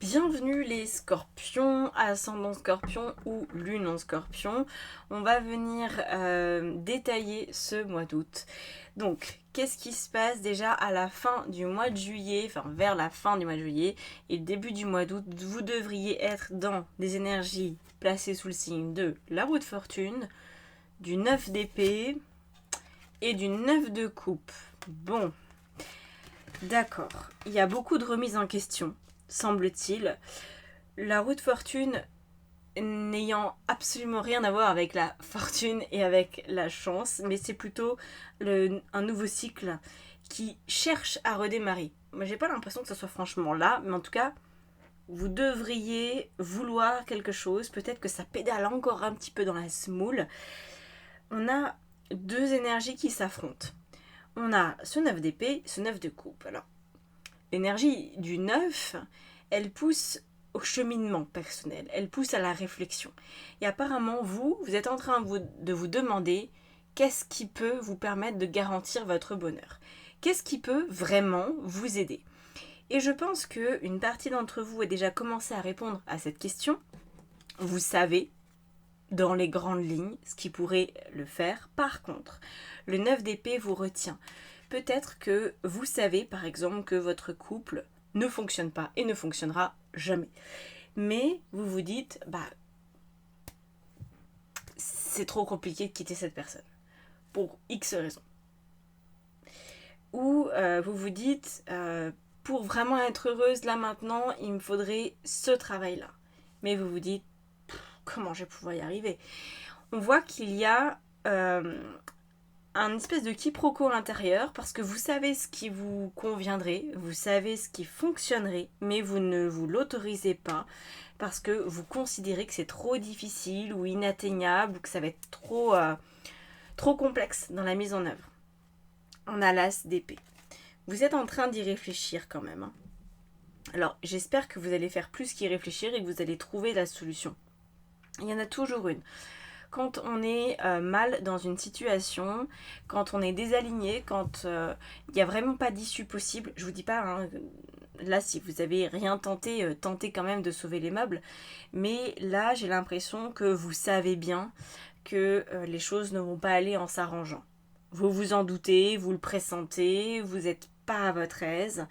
Bienvenue les scorpions, ascendant scorpion ou lune en scorpion. On va venir détailler ce mois d'août. Donc, qu'est-ce qui se passe déjà à la fin du mois de juillet, enfin vers la fin du mois de juillet et le début du mois d'août? Vous devriez être dans des énergies placées sous le signe de la roue de fortune, du 9 d'épée et du 9 de coupe. Bon, d'accord. Il y a beaucoup de remises en question, semble-t-il. La roue de fortune n'ayant absolument rien à voir avec la fortune et avec la chance, mais c'est plutôt un nouveau cycle qui cherche à redémarrer. Moi, j'ai pas l'impression que ce soit franchement là, mais en tout cas, vous devriez vouloir quelque chose. Peut-être que ça pédale encore un petit peu dans la semoule. On a deux énergies qui s'affrontent. On a ce 9 d'épée, ce 9 de coupe. Alors, l'énergie du 9, elle pousse au cheminement personnel, elle pousse à la réflexion. Et apparemment, vous êtes en train de vous demander qu'est-ce qui peut vous permettre de garantir votre bonheur. Qu'est-ce qui peut vraiment vous aider? Et je pense qu'une partie d'entre vous a déjà commencé à répondre à cette question. Vous savez, dans les grandes lignes, ce qui pourrait le faire. Par contre, le 9 d'épée vous retient. Peut-être que vous savez, par exemple, que votre couple ne fonctionne pas et ne fonctionnera jamais. Mais vous vous dites, c'est trop compliqué de quitter cette personne. Pour X raisons. Ou vous vous dites, pour vraiment être heureuse là maintenant, il me faudrait ce travail-là. Mais vous vous dites, comment je vais pouvoir y arriver? On voit qu'il y a un espèce de quiproquo à l'intérieur parce que vous savez ce qui vous conviendrait, vous savez ce qui fonctionnerait, mais vous ne vous l'autorisez pas parce que vous considérez que c'est trop difficile ou inatteignable ou que ça va être trop complexe dans la mise en œuvre. On a l'as d'épée. Vous êtes en train d'y réfléchir quand même. Hein. Alors, j'espère que vous allez faire plus qu'y réfléchir et que vous allez trouver la solution. Il y en a toujours une. Quand on est mal dans une situation, quand on est désaligné, quand il n'y a vraiment pas d'issue possible, je vous dis pas, hein, là si vous avez rien tenté, tentez quand même de sauver les meubles, mais là j'ai l'impression que vous savez bien que les choses ne vont pas aller en s'arrangeant. Vous vous en doutez, vous le pressentez, vous n'êtes pas à votre aise.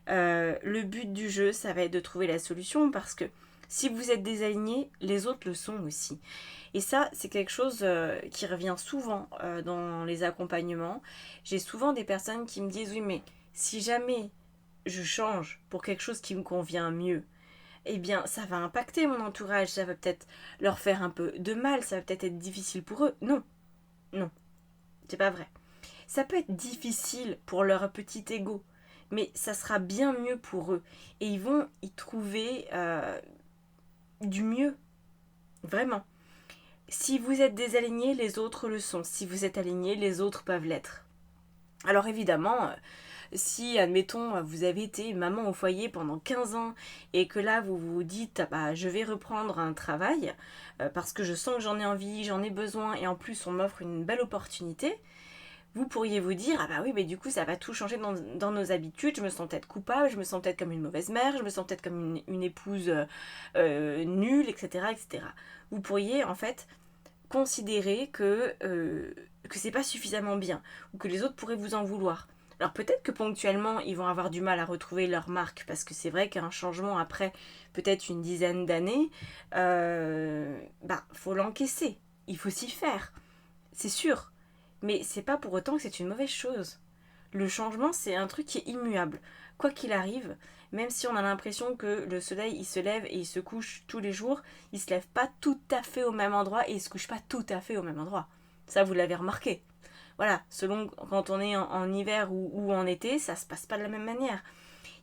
Le but du jeu, ça va être de trouver la solution parce que si vous êtes désaligné, les autres le sont aussi. Et ça, c'est quelque chose qui revient souvent dans les accompagnements. J'ai souvent des personnes qui me disent, oui, mais si jamais je change pour quelque chose qui me convient mieux, eh bien, ça va impacter mon entourage, ça va peut-être leur faire un peu de mal, ça va peut-être être difficile pour eux. Non, non, c'est pas vrai. Ça peut être difficile pour leur petit ego, mais ça sera bien mieux pour eux. Et ils vont y trouver du mieux, vraiment. Si vous êtes désaligné, les autres le sont. Si vous êtes aligné, les autres peuvent l'être. Alors évidemment, si, admettons, vous avez été maman au foyer pendant 15 ans et que là, vous vous dites, je vais reprendre un travail parce que je sens que j'en ai envie, j'en ai besoin et en plus, on m'offre une belle opportunité, vous pourriez vous dire, oui, mais du coup, ça va tout changer dans nos habitudes, je me sens peut-être coupable, je me sens peut-être comme une mauvaise mère, je me sens peut-être comme une épouse nulle, etc., etc. Vous pourriez, en fait, considérer que c'est pas suffisamment bien, ou que les autres pourraient vous en vouloir. Alors peut-être que ponctuellement, ils vont avoir du mal à retrouver leur marque, parce que c'est vrai qu'un changement après peut-être une dizaine d'années, faut l'encaisser, il faut s'y faire, c'est sûr. Mais c'est pas pour autant que c'est une mauvaise chose. Le changement, c'est un truc qui est immuable. Quoi qu'il arrive, même si on a l'impression que le soleil, il se lève et il se couche tous les jours, il se lève pas tout à fait au même endroit et il se couche pas tout à fait au même endroit. Ça, vous l'avez remarqué. Voilà, selon quand on est en hiver ou en été, ça se passe pas de la même manière.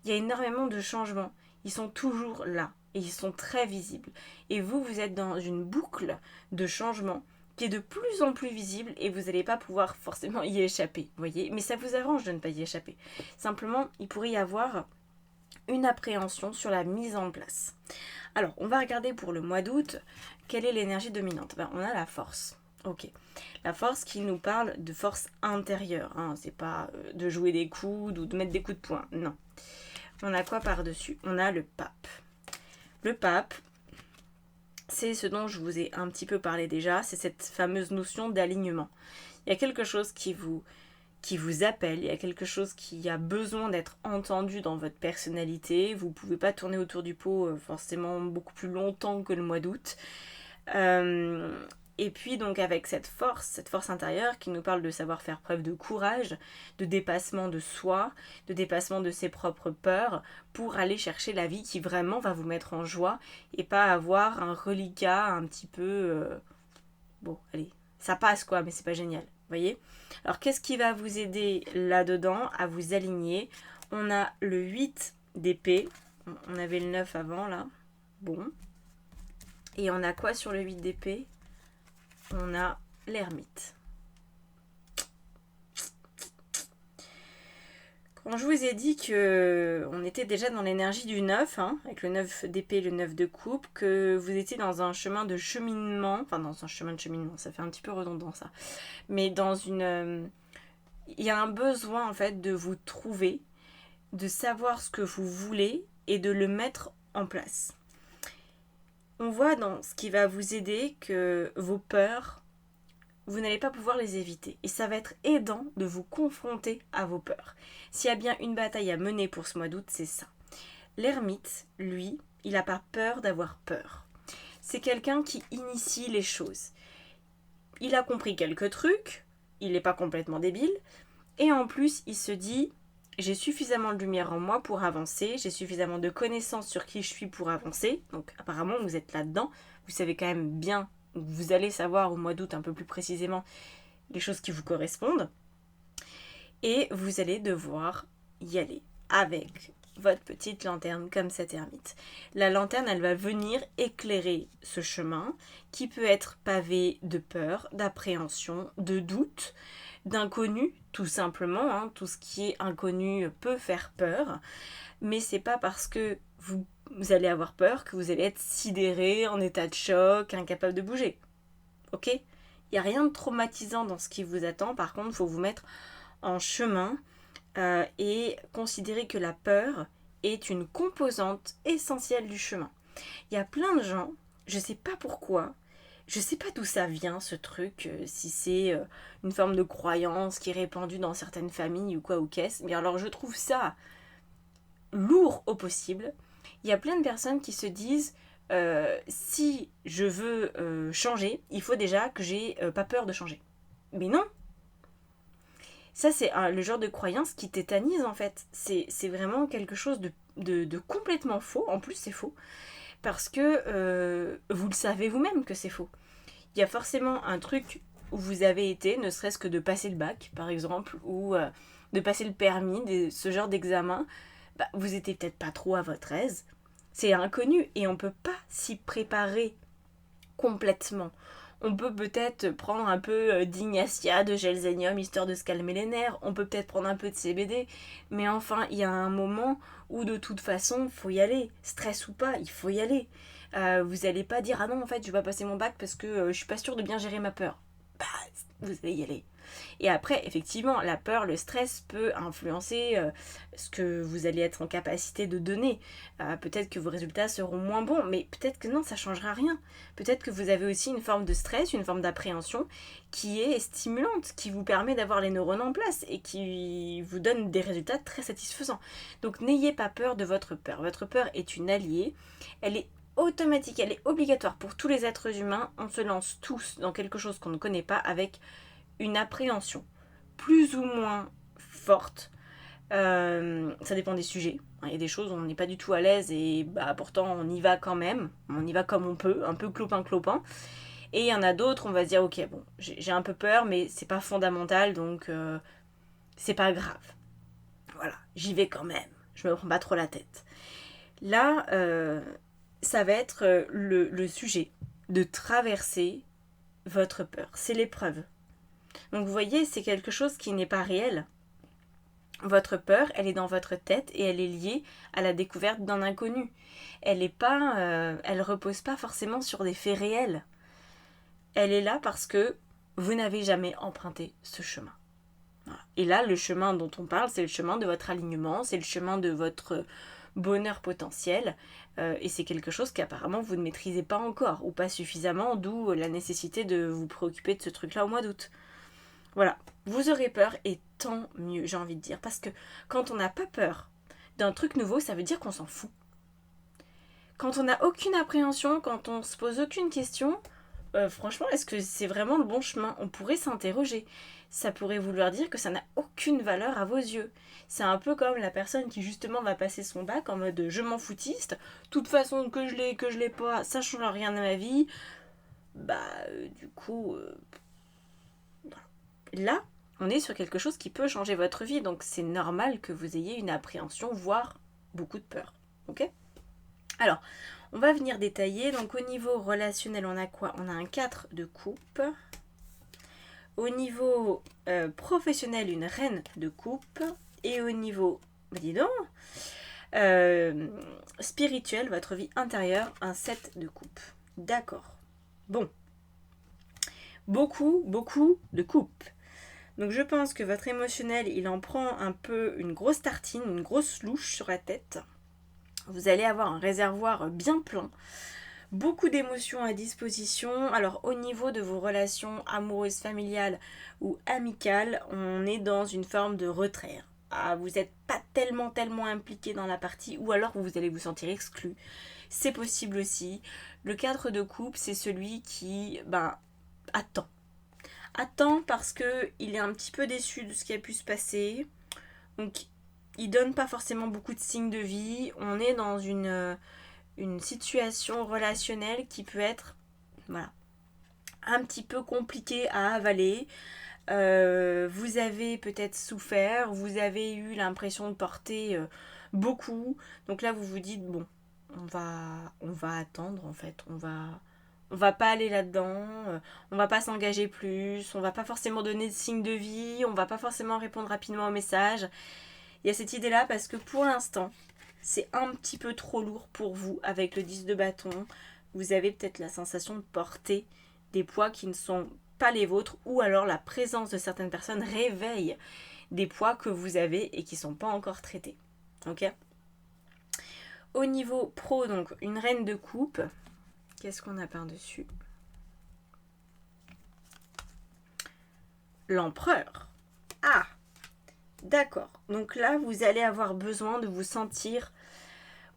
Il y a énormément de changements. Ils sont toujours là et ils sont très visibles. Et vous êtes dans une boucle de changements qui est de plus en plus visible et vous n'allez pas pouvoir forcément y échapper, voyez. Mais ça vous arrange de ne pas y échapper. Simplement, il pourrait y avoir une appréhension sur la mise en place. Alors, on va regarder pour le mois d'août, quelle est l'énergie dominante? On a la force. Ok. La force qui nous parle de force intérieure. Hein. C'est pas de jouer des coudes ou de mettre des coups de poing. Non. On a quoi par-dessus? On a le pape. Le pape, c'est ce dont je vous ai un petit peu parlé déjà, c'est cette fameuse notion d'alignement. Il y a quelque chose qui vous appelle, il y a quelque chose qui a besoin d'être entendu dans votre personnalité. Vous ne pouvez pas tourner autour du pot forcément beaucoup plus longtemps que le mois d'août. Et puis donc avec cette force intérieure qui nous parle de savoir faire preuve de courage, de dépassement de soi, de dépassement de ses propres peurs pour aller chercher la vie qui vraiment va vous mettre en joie et pas avoir un reliquat un petit peu... Bon, allez, ça passe quoi, mais c'est pas génial, vous voyez ? Alors qu'est-ce qui va vous aider là-dedans à vous aligner ? On a le 8 d'épée, on avait le 9 avant là, bon. Et on a quoi sur le 8 d'épée ? On a l'ermite. Quand je vous ai dit que on était déjà dans l'énergie du 9, avec le 9 d'épée et le 9 de coupe, que vous étiez dans un chemin de cheminement, enfin dans un chemin de cheminement, ça fait un petit peu redondant ça, mais dans une... il y a un besoin en fait de vous trouver, de savoir ce que vous voulez et de le mettre en place. On voit dans ce qui va vous aider que vos peurs, vous n'allez pas pouvoir les éviter. Et ça va être aidant de vous confronter à vos peurs. S'il y a bien une bataille à mener pour ce mois d'août, c'est ça. L'ermite, lui, il n'a pas peur d'avoir peur. C'est quelqu'un qui initie les choses. Il a compris quelques trucs, il n'est pas complètement débile, et en plus, il se dit... J'ai suffisamment de lumière en moi pour avancer, j'ai suffisamment de connaissances sur qui je suis pour avancer. Donc apparemment vous êtes là-dedans, vous savez quand même bien, vous allez savoir au mois d'août un peu plus précisément les choses qui vous correspondent. Et vous allez devoir y aller avec votre petite lanterne comme cette ermite. La lanterne, elle va venir éclairer ce chemin qui peut être pavé de peur, d'appréhension, de doute, d'inconnu, tout simplement. Tout ce qui est inconnu peut faire peur, mais c'est pas parce que vous allez avoir peur que vous allez être sidéré, en état de choc, incapable de bouger. Ok ? Il n'y a rien de traumatisant dans ce qui vous attend, par contre, il faut vous mettre en chemin et considérer que la peur est une composante essentielle du chemin. Il y a plein de gens, je sais pas pourquoi, je sais pas d'où ça vient ce truc, si c'est une forme de croyance qui est répandue dans certaines familles ou quoi ou qu'est-ce, mais alors je trouve ça lourd au possible. Il y a plein de personnes qui se disent si je veux changer, il faut déjà que j'ai pas peur de changer. Mais non! Ça, c'est le genre de croyance qui tétanise en fait. C'est vraiment quelque chose de complètement faux. En plus, c'est faux. Parce que vous le savez vous-même que c'est faux. Il y a forcément un truc où vous avez été, ne serait-ce que de passer le bac, par exemple, ou de passer le permis, ce genre d'examen. Bah, vous étiez peut-être pas trop à votre aise. C'est inconnu et on peut pas s'y préparer complètement. On peut peut-être prendre un peu d'Ignacia, de Gelsenium, histoire de se calmer les nerfs. On peut peut-être prendre un peu de CBD. Mais enfin, il y a un moment où de toute façon, il faut y aller. Stress ou pas, il faut y aller. Vous n'allez pas dire « Ah non, en fait, je vais pas passer mon bac parce que je suis pas sûre de bien gérer ma peur. » Bah, vous allez y aller. Et après, effectivement, la peur, le stress peut influencer ce que vous allez être en capacité de donner. Peut-être que vos résultats seront moins bons, mais peut-être que non, ça ne changera rien. Peut-être que vous avez aussi une forme de stress, une forme d'appréhension qui est stimulante, qui vous permet d'avoir les neurones en place et qui vous donne des résultats très satisfaisants. Donc n'ayez pas peur de votre peur. Votre peur est une alliée. Elle est automatique, elle est obligatoire pour tous les êtres humains. On se lance tous dans quelque chose qu'on ne connaît pas avec une appréhension plus ou moins forte. Ça dépend des sujets. Il y a des choses où on n'est pas du tout à l'aise et pourtant on y va quand même. On y va comme on peut, un peu clopin. Et il y en a d'autres, on va se dire ok, bon, j'ai un peu peur, mais c'est pas fondamental, donc c'est pas grave. Voilà, j'y vais quand même. Je me prends pas trop la tête. Là, ça va être le sujet de traverser votre peur. C'est l'épreuve. Donc vous voyez, c'est quelque chose qui n'est pas réel. Votre peur, elle est dans votre tête et elle est liée à la découverte d'un inconnu. Elle repose pas forcément sur des faits réels. Elle est là parce que vous n'avez jamais emprunté ce chemin. Voilà. Et là, le chemin dont on parle, c'est le chemin de votre alignement, c'est le chemin de votre bonheur potentiel. Et c'est quelque chose qu'apparemment vous ne maîtrisez pas encore, ou pas suffisamment, d'où la nécessité de vous préoccuper de ce truc-là au mois d'août. Voilà, vous aurez peur et tant mieux, j'ai envie de dire. Parce que quand on n'a pas peur d'un truc nouveau, ça veut dire qu'on s'en fout. Quand on n'a aucune appréhension, quand on se pose aucune question, franchement, est-ce que c'est vraiment le bon chemin? On pourrait s'interroger. Ça pourrait vouloir dire que ça n'a aucune valeur à vos yeux. C'est un peu comme la personne qui justement va passer son bac en mode je m'en foutiste. De toute façon, que je l'ai pas, ça change rien à ma vie. Du coup, là, on est sur quelque chose qui peut changer votre vie. Donc c'est normal que vous ayez une appréhension, voire beaucoup de peur. Ok? Alors, on va venir détailler. Donc au niveau relationnel, on a quoi? On a un 4 de coupe. Au niveau professionnel, une reine de coupe. Et au niveau, dis donc, spirituel, votre vie intérieure, un 7 de coupe. D'accord. Bon. Beaucoup de coupe. Donc je pense que votre émotionnel, il en prend un peu une grosse tartine, une grosse louche sur la tête. Vous allez avoir un réservoir bien plein. Beaucoup d'émotions à disposition. Alors au niveau de vos relations amoureuses, familiales ou amicales, on est dans une forme de retrait. Ah, vous n'êtes pas tellement impliqué dans la partie, ou alors vous allez vous sentir exclu. C'est possible aussi. Le 4 de coupe, c'est celui qui attend. Attend parce qu'il est un petit peu déçu de ce qui a pu se passer. Donc il donne pas forcément beaucoup de signes de vie. On est dans une situation relationnelle qui peut être un petit peu compliquée à avaler. Vous avez peut-être souffert, vous avez eu l'impression de porter beaucoup. Donc là, vous vous dites, bon, on va attendre en fait. On va pas aller là-dedans, on va pas s'engager plus, on va pas forcément donner de signes de vie, on va pas forcément répondre rapidement aux messages. Il y a cette idée-là parce que pour l'instant, c'est un petit peu trop lourd pour vous avec le 10 de bâton. Vous avez peut-être la sensation de porter des poids qui ne sont pas les vôtres, ou alors la présence de certaines personnes réveille des poids que vous avez et qui ne sont pas encore traités. Ok? Au niveau pro, donc une reine de coupe. Qu'est-ce qu'on a par-dessus? L'empereur. Ah! D'accord. Donc là, vous allez avoir besoin de vous sentir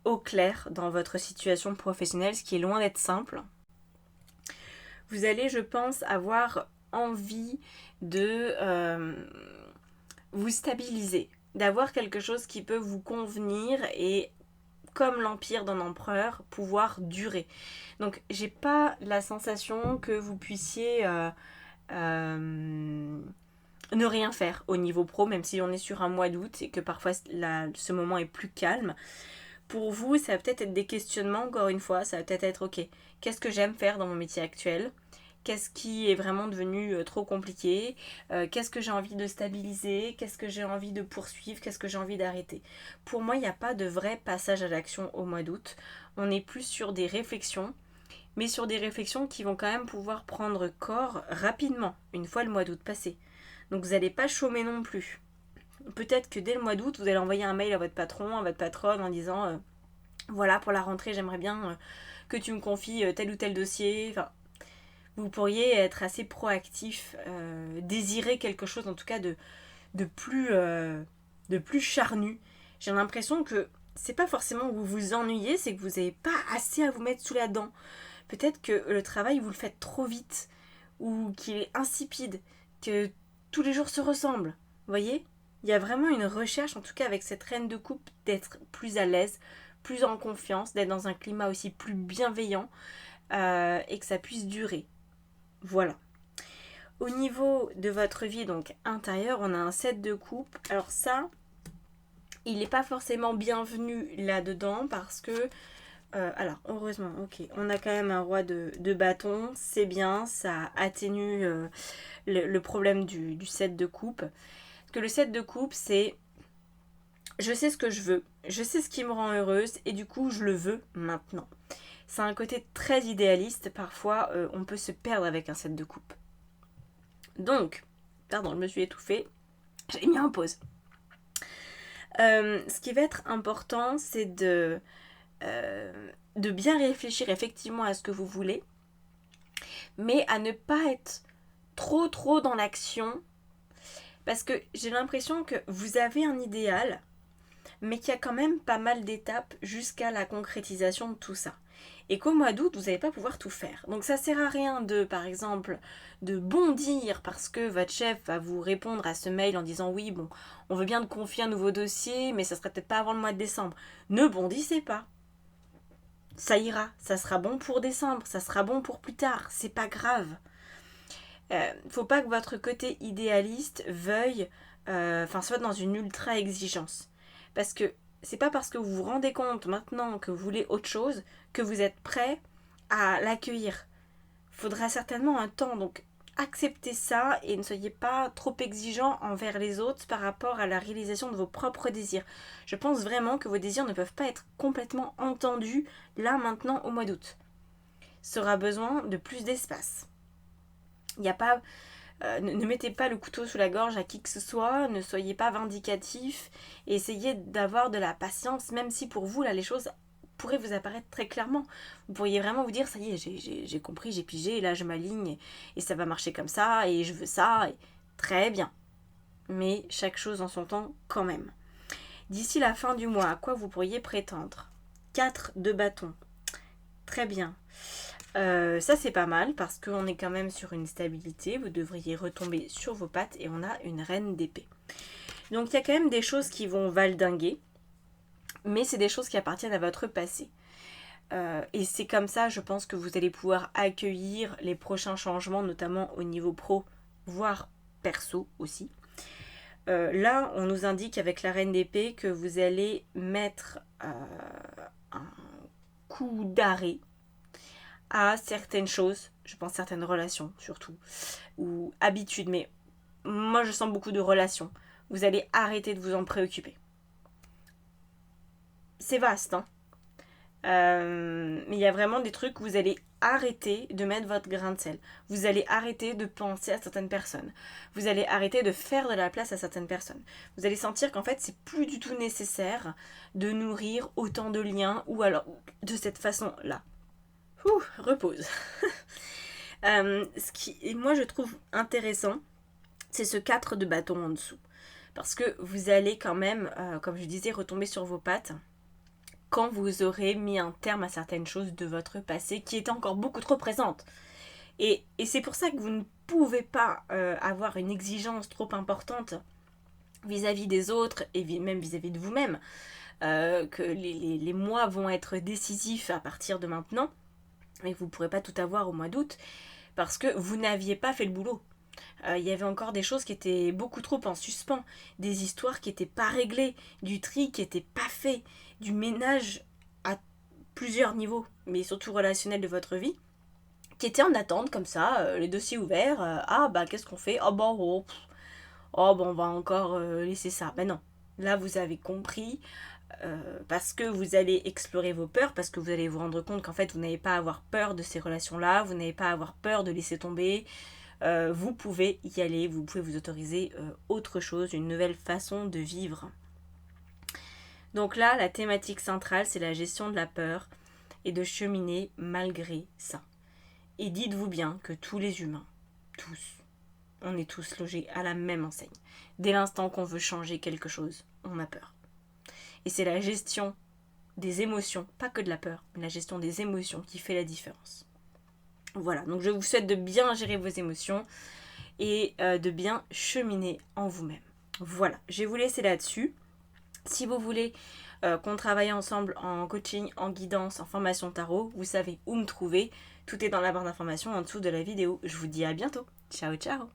au clair dans votre situation professionnelle, ce qui est loin d'être simple. Vous allez, je pense, avoir envie de vous stabiliser, d'avoir quelque chose qui peut vous convenir et, comme l'empire d'un empereur, pouvoir durer. Donc, j'ai pas la sensation que vous puissiez ne rien faire au niveau pro, même si on est sur un mois d'août et que parfois ce moment est plus calme. Pour vous, ça va peut-être être des questionnements, encore une fois, ça va peut-être être ok, qu'est-ce que j'aime faire dans mon métier actuel? Qu'est-ce qui est vraiment devenu trop compliqué? Qu'est-ce que j'ai envie de stabiliser? Qu'est-ce que j'ai envie de poursuivre? Qu'est-ce que j'ai envie d'arrêter? Pour moi, il n'y a pas de vrai passage à l'action au mois d'août. On est plus sur des réflexions, mais sur des réflexions qui vont quand même pouvoir prendre corps rapidement, une fois le mois d'août passé. Donc vous n'allez pas chômer non plus. Peut-être que dès le mois d'août, vous allez envoyer un mail à votre patron, à votre patronne en disant voilà, pour la rentrée, j'aimerais bien que tu me confies tel ou tel dossier. Enfin, vous pourriez être assez proactif, désirer quelque chose en tout cas de plus charnu. J'ai l'impression que c'est pas forcément que vous vous ennuyez, c'est que vous n'avez pas assez à vous mettre sous la dent. Peut-être que le travail, vous le faites trop vite, ou qu'il est insipide, que tous les jours se ressemblent. Vous voyez? Il y a vraiment une recherche, en tout cas avec cette reine de coupe, d'être plus à l'aise, plus en confiance, d'être dans un climat aussi plus bienveillant et que ça puisse durer. Voilà. Au niveau de votre vie donc intérieure, on a un 7 de coupe. Alors ça, il n'est pas forcément bienvenu là-dedans parce que alors heureusement, ok, on a quand même un roi de bâton, c'est bien, ça atténue le problème du 7 de coupe. Parce que le 7 de coupe, c'est je sais ce que je veux, je sais ce qui me rend heureuse et du coup je le veux maintenant. C'est un côté très idéaliste, parfois on peut se perdre avec un 7 de coupe. Donc, pardon, je me suis étouffée, j'ai mis en pause. Ce qui va être important, c'est de bien réfléchir effectivement à ce que vous voulez, mais à ne pas être trop dans l'action, parce que j'ai l'impression que vous avez un idéal, mais qu'il y a quand même pas mal d'étapes jusqu'à la concrétisation de tout ça. Et qu'au mois d'août, vous n'allez pas pouvoir tout faire. Donc ça sert à rien par exemple, de bondir parce que votre chef va vous répondre à ce mail en disant oui, bon, on veut bien te confier un nouveau dossier, mais ça serait peut-être pas avant le mois de décembre. Ne bondissez pas. Ça ira, ça sera bon pour décembre, ça sera bon pour plus tard, c'est pas grave. Faut pas que votre côté idéaliste veuille, soit dans une ultra exigence. Parce que c'est pas parce que vous vous rendez compte maintenant que vous voulez autre chose que vous êtes prêt à l'accueillir. Faudra certainement un temps, donc acceptez ça et ne soyez pas trop exigeant envers les autres par rapport à la réalisation de vos propres désirs. Je pense vraiment que vos désirs ne peuvent pas être complètement entendus là maintenant au mois d'août. Ça aura besoin de plus d'espace. Il n'y a pas... ne mettez pas le couteau sous la gorge à qui que ce soit, ne soyez pas vindicatif, et essayez d'avoir de la patience, même si pour vous, là, les choses pourraient vous apparaître très clairement. Vous pourriez vraiment vous dire, ça y est, j'ai compris, j'ai pigé, et là je m'aligne, et ça va marcher comme ça, et je veux ça, et... très bien. Mais chaque chose en son temps quand même. D'ici la fin du mois, à quoi vous pourriez prétendre ? 4 de bâton. Très bien. Ça c'est pas mal parce qu'on est quand même sur une stabilité, vous devriez retomber sur vos pattes et on a une reine d'épée. Donc il y a quand même des choses qui vont valdinguer, mais c'est des choses qui appartiennent à votre passé. Et c'est comme ça, je pense que vous allez pouvoir accueillir les prochains changements, notamment au niveau pro, voire perso aussi. Là, on nous indique avec la reine d'épée que vous allez mettre un coup d'arrêt à certaines choses, je pense certaines relations surtout, ou habitudes, mais moi je sens beaucoup de relations. Vous allez arrêter de vous en préoccuper. C'est vaste, hein. Mais il y a vraiment des trucs où vous allez arrêter de mettre votre grain de sel. Vous allez arrêter de penser à certaines personnes. Vous allez arrêter de faire de la place à certaines personnes. Vous allez sentir qu'en fait, c'est plus du tout nécessaire de nourrir autant de liens, ou alors de cette façon-là. Repose. Ce qui, moi, je trouve intéressant, c'est ce 4 de bâton en dessous. Parce que vous allez quand même, comme je disais, retomber sur vos pattes quand vous aurez mis un terme à certaines choses de votre passé qui étaient encore beaucoup trop présentes. Et c'est pour ça que vous ne pouvez pas avoir une exigence trop importante vis-à-vis des autres et même vis-à-vis de vous-même. Que les mois vont être décisifs à partir de maintenant. Et vous ne pourrez pas tout avoir au mois d'août parce que vous n'aviez pas fait le boulot. Il y avait encore des choses qui étaient beaucoup trop en suspens, des histoires qui n'étaient pas réglées, du tri qui n'était pas fait, du ménage à plusieurs niveaux, mais surtout relationnel de votre vie, qui était en attente comme ça, les dossiers ouverts, qu'est-ce qu'on fait ? On va encore laisser ça. Ben non, là vous avez compris. Parce que vous allez explorer vos peurs, parce que vous allez vous rendre compte qu'en fait vous n'avez pas à avoir peur de ces relations-là, vous n'avez pas à avoir peur de laisser tomber, vous pouvez y aller, vous pouvez vous autoriser autre chose, une nouvelle façon de vivre. Donc là, la thématique centrale, c'est la gestion de la peur et de cheminer malgré ça. Et dites-vous bien que tous les humains, tous, on est tous logés à la même enseigne. Dès l'instant qu'on veut changer quelque chose, on a peur. Et c'est la gestion des émotions, pas que de la peur, mais la gestion des émotions qui fait la différence. Voilà, donc je vous souhaite de bien gérer vos émotions et de bien cheminer en vous-même. Voilà, je vais vous laisser là-dessus. Si vous voulez qu'on travaille ensemble en coaching, en guidance, en formation tarot, vous savez où me trouver. Tout est dans la barre d'informations en dessous de la vidéo. Je vous dis à bientôt. Ciao, ciao.